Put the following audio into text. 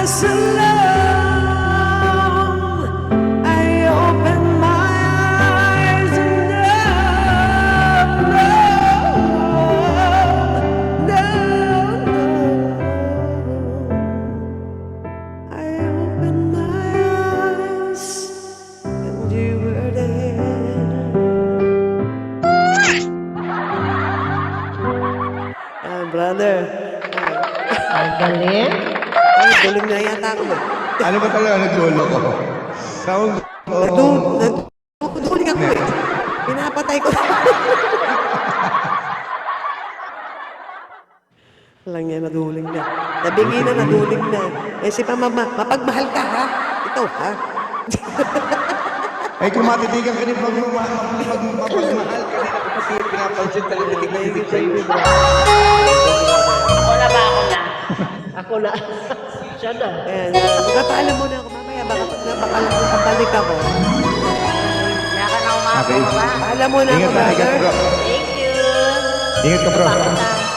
was alone, I opened my eyes and no, I opened my eyes and you were there. Brother. Ang galing. Ay, duling na yata ako. Ano ba talaga nagdulo ko? Sound. Naduling ako eh. Pinapatay ko. Lang yan, naduling na. Nabingi na, naduling na. Eh, si mapagmahal ka, ha? Ito, ha? Ay, kung matitigan ka rin pagmamahal ka rin ako kasi pinapansin talaga titig sa'yo. Ako na ba? Ako na. Siya na. Ayan, magpapaalam muna ako mamaya. Baka napabalik ako. Kaya ka na umako Okay. ba? Paalam muna ako, Ingat ka, brother. bro. Thank you. Ingat ka, bro. Pakita.